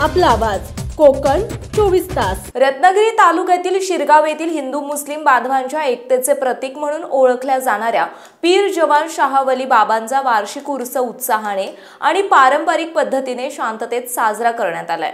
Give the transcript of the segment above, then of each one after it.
आपला आवाज कोकण 24 तास। रत्नागिरी तालुक्यातील शिरगाव येथील हिंदू मुस्लिम बांधवांच्या एकतेचे प्रतीक म्हणून ओळखल्या जाणाऱ्या पीर जवान शाह वली बाबांचा वार्षिक उर्स उत्साहाने आणि पारंपरिक पद्धतीने शांततेत साजरा करण्यात आलाय।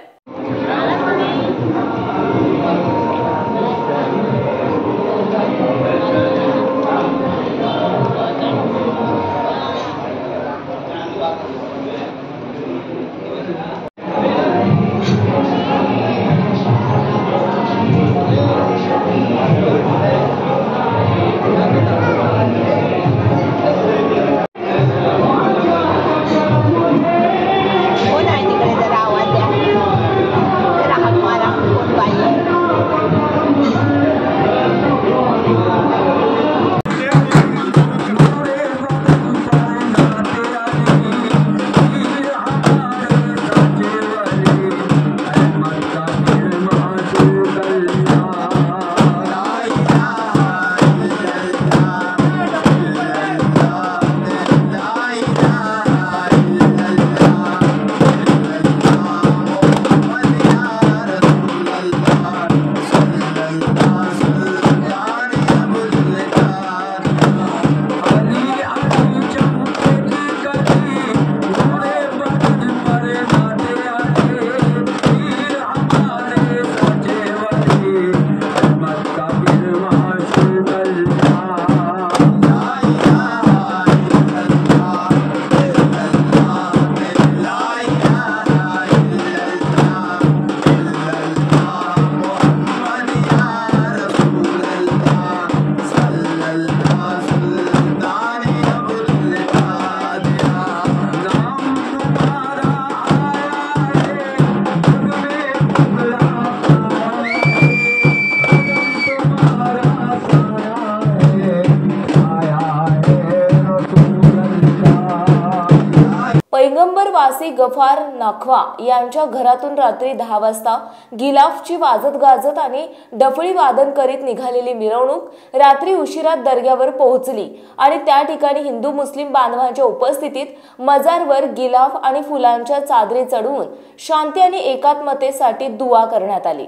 पैगंबरवासी गफार नखवा यांच्या घरातून रात्री 10 वाजता गिलाफची वाजत गाजत आणि डफळी वादन करीत निघालेली मिरवणूक रात्री उशिरा दर्ग्यावर पोहोचली आणि त्या ठिकाणी हिंदू मुस्लिम बांधवांच्या उपस्थितीत मजारवर गिलाफ आणि फुलांच्या चादरी चढवून शांती आणि एकात्मतेसाठी दुआ करण्यात आली।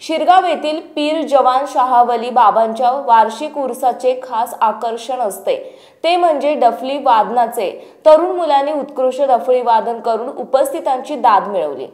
शिरगाव येथील पीर जवान शाह वली बाबांच्या वार्षिक उर्साचे खास आकर्षण असते ते म्हणजे डफली वादनाचे। तरुण मुलांनी उत्कृष्ट डफळी वादन करून उपस्थितांची दाद मिळवली।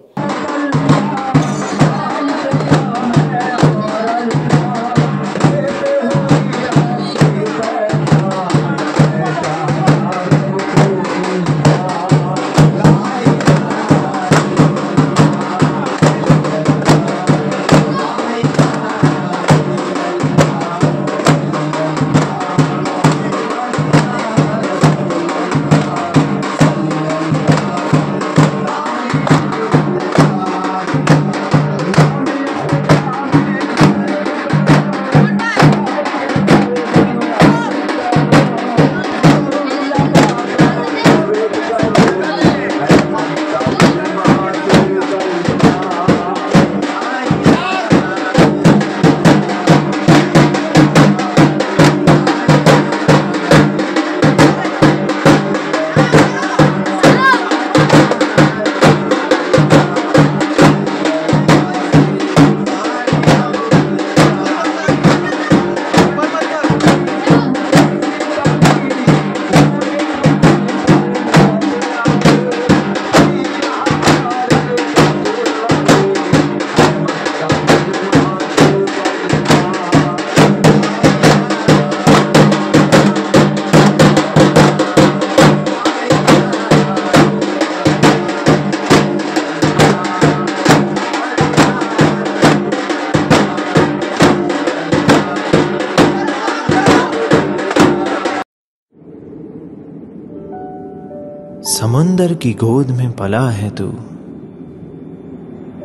समुंदर की गोद में पला है तू,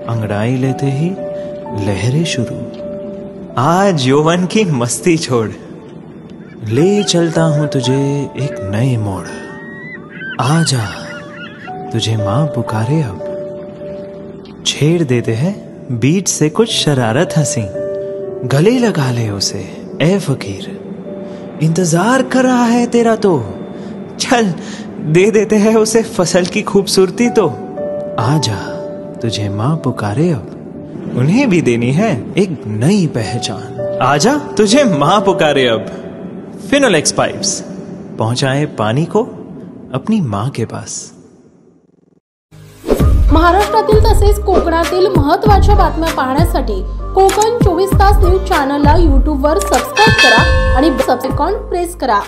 अंगड़ाई लेते ही लहरें शुरू। आज यौवन की मस्ती छोड़, ले चलता हूं तुझे एक नए मोड़। आजा, तुझे मां पुकारे अब। छेड़ देते हैं बीट से कुछ शरारत हंसी, गले लगा ले उसे ए फकीर। इंतजार कर रहा है तेरा तो, चल दे देते हैं उसे फसल की खूबसूरती तो। आजा, तुझे मां पुकारे अब, उन्हें भी देनी है एक नई पहचान। आजा, तुझे मां पुकारे अब। फिनोलेक्स पाइप्स पहुंचाए पानी को अपनी मां के पास। महाराष्ट्रातील तसेच कोकणातील महत्त्वाच्या बातम्या पाहण्यासाठी कोकण 24 तास न्यूज चॅनलला YouTube वर सबस्क्राइब करा आणि बेल आयकॉन प्रेस करा।